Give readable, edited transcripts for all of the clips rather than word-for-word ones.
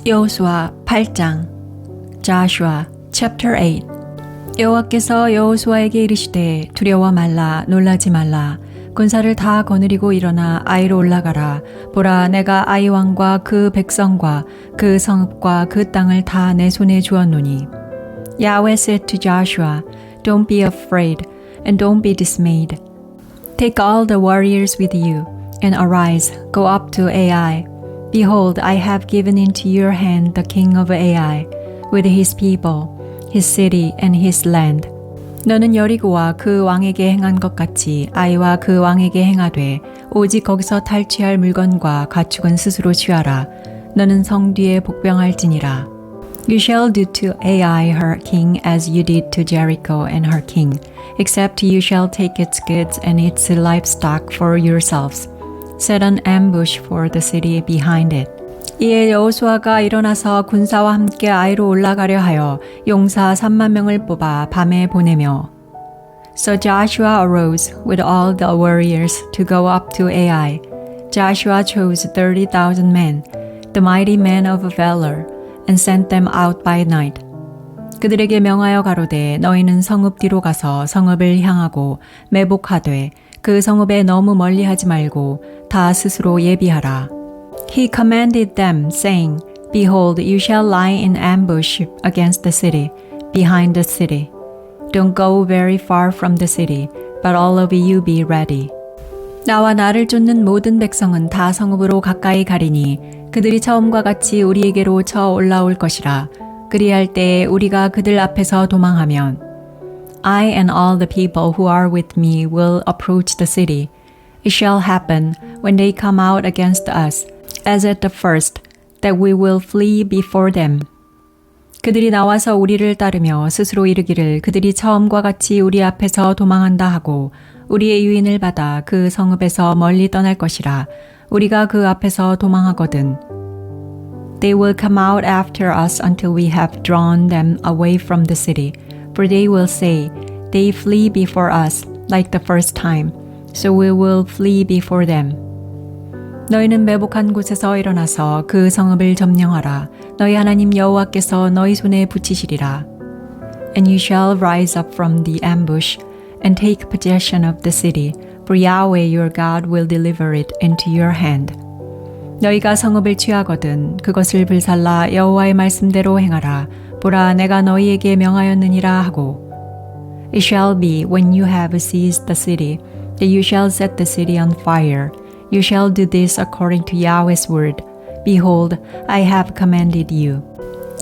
여호수아 8장 Joshua chapter 8 여호와께서 여호수아에게 이르시되 두려워 말라 놀라지 말라 군사를 다 거느리고 일어나 아이로 올라가라 보라 내가 아이 왕과 그 백성과 그 성읍과 그 땅을 다 내 손에 주었노니 Yahweh said to Joshua, Don't be afraid and don't be dismayed. Take all the warriors with you and arise, go up to Ai. Behold, I have given into your hand the king of Ai, with his people, his city, and his land. 너는 여리고와 그 왕에게 행한 것 같이 아이와 그 왕에게 행하되 오직 거기서 탈취할 물건과 가축은 스스로 취하라. 너는 성 뒤에 복병할지니라. You shall do to Ai her king as you did to Jericho and her king, except you shall take its goods and its livestock for yourselves. Set an ambush for the city behind it. 이에 여호수아가 일어나서 군사와 함께 아이로 올라가려 하여 용사 3만 명을 뽑아 밤에 보내며 So Joshua arose with all the warriors to go up to Ai. Joshua chose 30,000 men, the mighty men of valor, and sent them out by night. 그들에게 명하여 가로되 너희는 성읍 뒤로 가서 성읍을 향하고 매복하되 그 성읍에 너무 멀리하지 말고 다 스스로 예비하라. He commanded them, saying, Behold, you shall lie in ambush against the city, behind the city. Don't go very far from the city, but all of you be ready. 나와 나를 쫓는 모든 백성은 다 성읍으로 가까이 가리니 그들이 처음과 같이 우리에게로 쳐 올라올 것이라. 그리할 때에 우리가 그들 앞에서 도망하면 I and all the people who are with me will approach the city. It shall happen when they come out against us, as at the first, that we will flee before them. 그들이 나와서 우리를 따르며 스스로 이르기를 그들이 처음과 같이 우리 앞에서 도망한다 하고 우리의 유인을 받아 그 성읍에서 멀리 떠날 것이라. 우리가 그 앞에서 도망하거든. They will come out after us until we have drawn them away from the city. For they will say, They flee before us like the first time, so we will flee before them. 너희는 매복한 곳에서 일어나서 그 성읍을 점령하라. 너희 하나님 여호와께서 너희 손에 붙이시리라. And you shall rise up from the ambush and take possession of the city, for Yahweh your God will deliver it into your hand. 너희가 성읍을 취하거든 그것을 불살라 여호와의 말씀대로 행하라. 보라 내가 너희에게 명하였느니라 하고 It shall be when you have seized the city that you shall set the city on fire. You shall do this according to Yahweh's word. Behold, I have commanded you.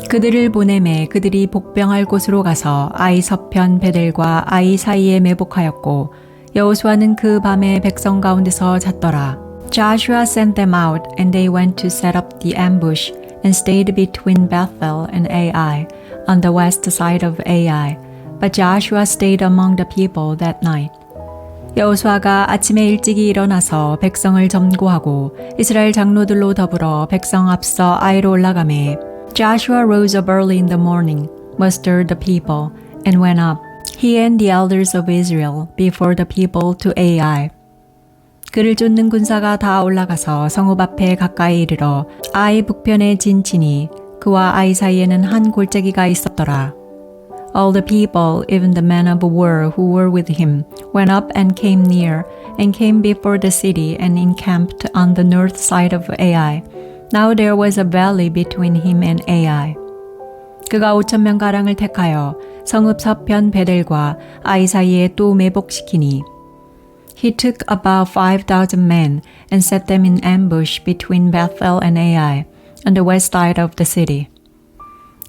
그들을 보내매 그들이 복병할 곳으로 가서 아이 서편 베델과 아이 사이에 매복하였고 여호수아는 그 밤에 백성 가운데서 잤더라. Joshua sent them out and they went to set up the ambush and stayed between Bethel and Ai on the west side of Ai. But Joshua stayed among the people that night. 여호수아가 아침에 일찍이 일어나서 백성을 점거하고 이스라엘 장로들로 더불어 백성 앞서 아이로 올라가매 Joshua rose up early in the morning, mustered the people, and went up, he and the elders of Israel, before the people to Ai. 그를 쫓는 군사가 다 올라가서 성읍 앞에 가까이 이르러 아이 북편에 진치니 그와 아이 사이에는 한 골짜기가 있었더라. All the people, even the men of war who were with him, went up and came near, and came before the city and encamped on the north side of Ai. Now there was a valley between him and Ai. 그가 5,000명 가량을 택하여 성읍 서편 베델과 아이 사이에 또 매복시키니 He took about 5,000 men and set them in ambush between Bethel and Ai on the west side of the city.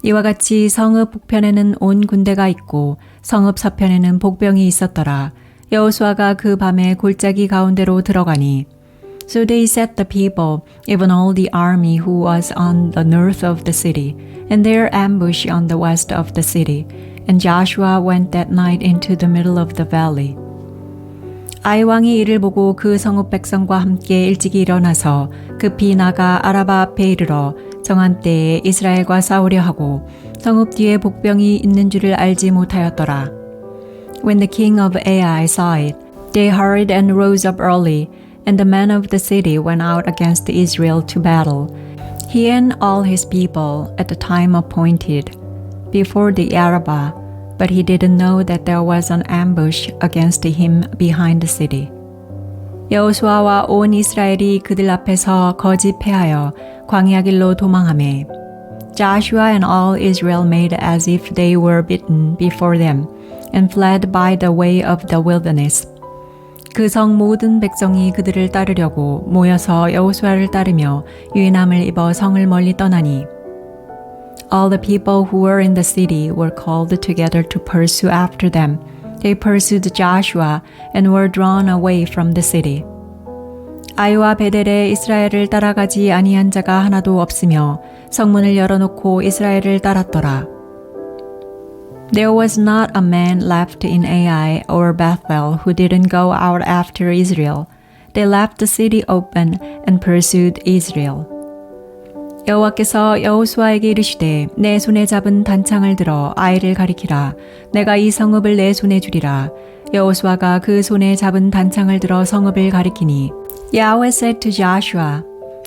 이와 같이 성읍 북편에는 온 군대가 있고 성읍 서편에는 복병이 있었더라. 여호수아가 그 밤에 골짜기 가운데로 들어가니 So they set the people, even all the army who was on the north of the city, and their ambush on the west of the city. And Joshua went that night into the middle of the valley. 아이 왕이 이를 보고 그 성읍 백성과 함께 일찍이 일어나서 급히 나가 아라바 앞에 이르러 정한 때에 이스라엘과 싸우려 하고 성읍 뒤에 복병이 있는 줄을 알지 못하였더라. When the king of Ai saw it, they hurried and rose up early, and the men of the city went out against Israel to battle. he and all his people at the time appointed before the Arabah, but he didn't know that there was an ambush against him behind the city. 여호수아와 온 이스라엘이 그들 앞에서 거짓 패하여 광야 길로 도망하매 Joshua and all Israel made as if they were bitten before them and fled by the way of the wilderness. 그 성 모든 백성이 그들을 따르려고 모여서 여호수아를 따르며 유인함을 입어 성을 멀리 떠나니 All the people who were in the city were called together to pursue after them. They pursued Joshua and were drawn away from the city. 아이와 베델에 이스라엘을 따라가지 아니한 자가 하나도 없으며 성문을 열어놓고 이스라엘을 따랐더라. There was not a man left in Ai or Bethel who didn't go out after Israel. They left the city open and pursued Israel. 여호와께서 여호수아에게 이르시되 내 손에 잡은 단창을 들어 아이를 가리키라. 내가 이 성읍을 내 손에 주리라. 여호수아가 그 손에 잡은 단창을 들어 성읍을 가리키니 Yahweh said to Joshua,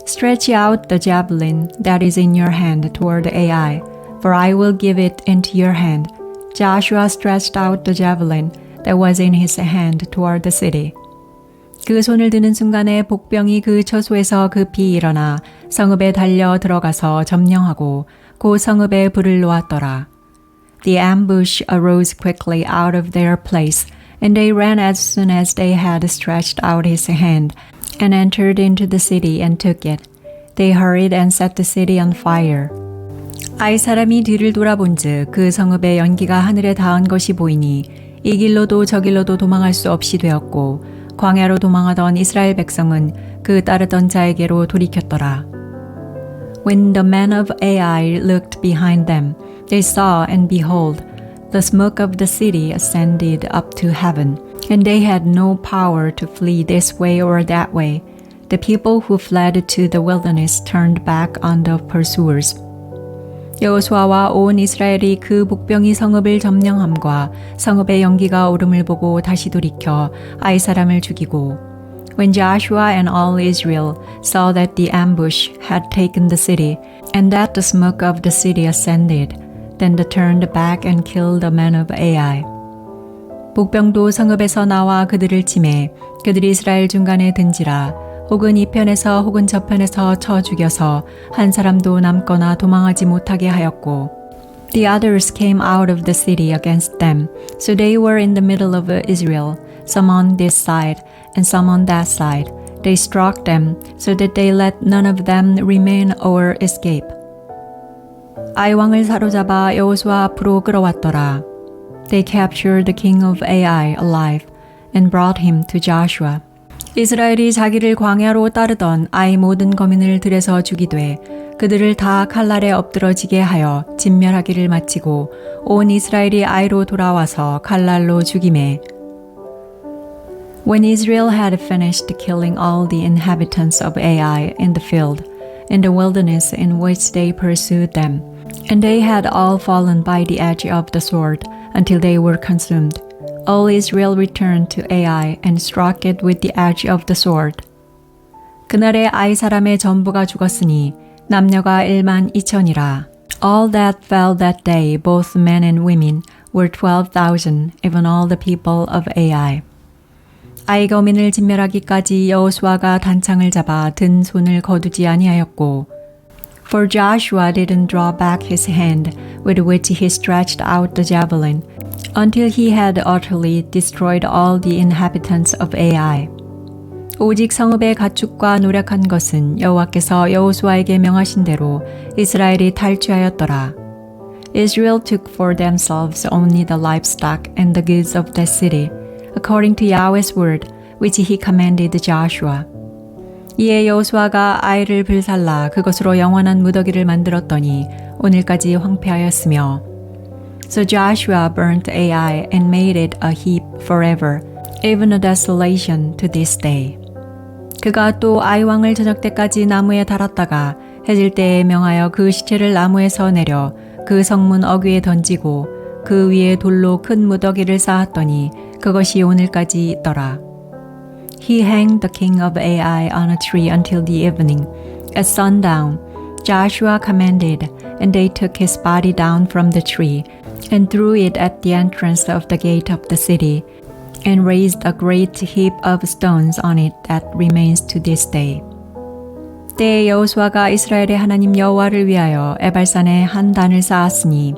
Stretch out the javelin that is in your hand toward Ai, for I will give it into your hand. Joshua stretched out the javelin that was in his hand toward the city. 그 손을 드는 순간에 복병이 그 처소에서 급히 일어나 성읍에 달려 들어가서 점령하고 그 성읍에 불을 놓았더라. The ambush arose quickly out of their place, and they ran as soon as they had stretched out his hand, and entered into the city and took it. They hurried and set the city on fire. 아이 사람이 뒤를 돌아본즉 그 성읍의 연기가 하늘에 닿은 것이 보이니 이 길로도 저 길로도 도망할 수 없이 되었고 광야로 도망하던 이스라엘 백성은 그 따르던 자에게로 돌이켰더라. When the men of Ai looked behind them, they saw and behold, the smoke of the city ascended up to heaven, and they had no power to flee this way or that way. The people who fled to the wilderness turned back on the pursuers. 여호수아와 온 이스라엘이 그 복병이 성읍을 점령함과 성읍의 연기가 오름을 보고 다시 돌이켜 아이 사람을 죽이고 When Joshua and all Israel saw that the ambush had taken the city and that the smoke of the city ascended, then they turned back and killed the men of Ai. 복병도 성읍에서 나와 그들을 치매 그들이 이스라엘 중간에 든지라 혹은 이 편에서 혹은 저 편에서 쳐 죽여서 한 사람도 남거나 도망하지 못하게 하였고 The others came out of the city against them, so they were in the middle of Israel, some on this side and some on that side. They struck them, so that they let none of them remain or escape. 아이 왕을 사로잡아 여호수아 앞으로 끌어왔더라. They captured the king of Ai alive and brought him to Joshua. 이스라엘이 자기를 광야로 따르던 아이 모든 거민을 들에서 죽이되 그들을 다 칼날에 엎드러지게 하여 진멸하기를 마치고 온 이스라엘이 아이로 돌아와서 칼날로 죽이매 When Israel had finished killing all the inhabitants of Ai in the field, in the wilderness in which they pursued them, and they had all fallen by the edge of the sword until they were consumed, all Israel returned to Ai and struck it with the edge of the sword. 그날에 아이 사람의 전부가 죽었으니 남녀가 12,000이라. All that fell that day, both men and women, were 12,000, even all the people of Ai. 아이 거민을 진멸하기까지 여호수아가 단창을 잡아 든 손을 거두지 아니하였고 For Joshua didn't draw back his hand with which he stretched out the javelin until he had utterly destroyed all the inhabitants of Ai. 오직 성읍의 가축과 노력한 것은 여호와께서 여호수아에게 명하신 대로 이스라엘이 탈취하였더라. Israel took for themselves only the livestock and the goods of that city, according to Yahweh's word, which he commanded Joshua. 이에 여호수아가 아이를 불살라 그것으로 영원한 무더기를 만들었더니 오늘까지 황폐하였으며 So Joshua burnt Ai and made it a heap forever, even a desolation to this day. 그가 또 아이 왕을 저녁 때까지 나무에 달았다가 해질 때에 명하여 그 시체를 나무에서 내려 그 성문 어귀에 던지고 그 위에 돌로 큰 무더기를 쌓았더니 그것이 오늘까지 있더라. He hanged the king of Ai on a tree until the evening. At sundown, Joshua commanded, and they took his body down from the tree, and threw it at the entrance of the gate of the city, and raised a great heap of stones on it that remains to this day. 때에 여호수아가 이스라엘의 하나님 여호와를 위하여 에발산에 한 단을 쌓았으니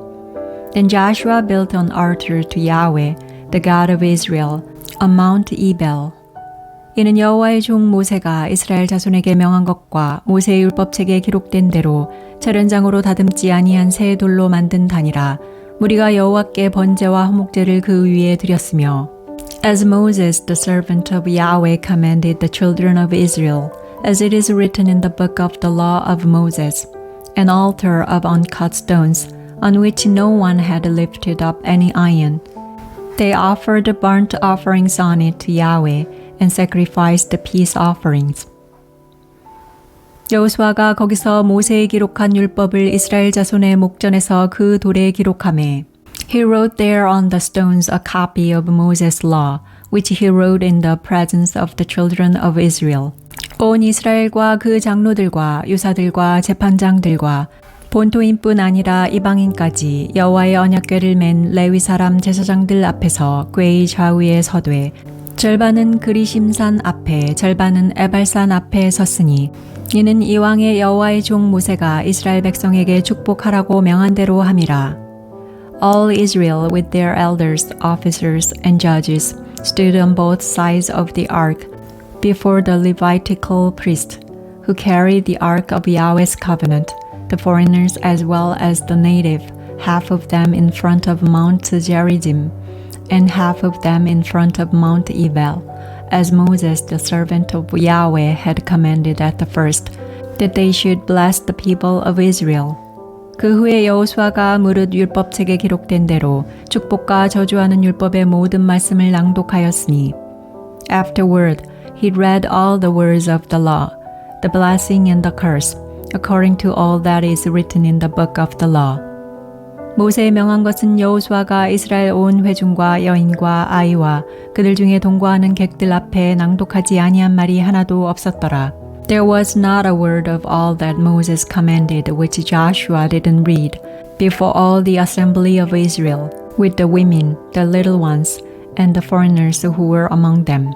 Then Joshua built an altar to Yahweh, the God of Israel, on Mount Ebal. 이는 여호와의 종 모세가 이스라엘 자손에게 명한 것과 모세의 율법책에 기록된 대로 절연장으로 다듬지 아니한 새 돌로 만든 단이라 무리가 여호와께 번제와 화목제를 그 위에 드렸으며 As Moses, the servant of Yahweh, commanded the children of Israel, as it is written in the book of the law of Moses, an altar of uncut stones, on which no one had lifted up any iron. They offered burnt offerings on it to Yahweh, and sacrificed the peace offerings. 여호수아가 거기서 모세의 기록한 율법을 이스라엘 자손의 목전에서 그 돌에 기록하매 He wrote there on the stones a copy of Moses' law, which he wrote in the presence of the children of Israel. 온 이스라엘과 그 장로들과 유사들과 재판장들과 본토인뿐 아니라 이방인까지 여호와의 언약궤를 맨 레위 사람 제사장들 앞에서 궤의 좌우에 서되 절반은 그리심산 앞에 절반은 에발산 앞에 섰으니 이는 이왕의 여호와의 종 모세가 이스라엘 백성에게 축복하라고 명한 대로 함이라. All Israel with their elders, officers, and judges stood on both sides of the ark before the Levitical priest, who carried the ark of Yahweh's covenant, the foreigners as well as the native, half of them in front of Mount Gerizim, and half of them in front of Mount Ebal, as Moses, the servant of Yahweh, had commanded at the first, that they should bless the people of Israel. 그 후에 여호수아가 무릇 율법책에 기록된 대로 축복과 저주하는 율법의 모든 말씀을 낭독하였으니 Afterward, he read all the words of the law, the blessing and the curse, according to all that is written in the book of the law. 모세의 명한 것은 여호수아가 이스라엘 온 회중과 여인과 아이와 그들 중에 동거하는 객들 앞에 낭독하지 아니한 말이 하나도 없었더라. There was not a word of all that Moses commanded which Joshua didn't read before all the assembly of Israel, with the women, the little ones, and the foreigners who were among them.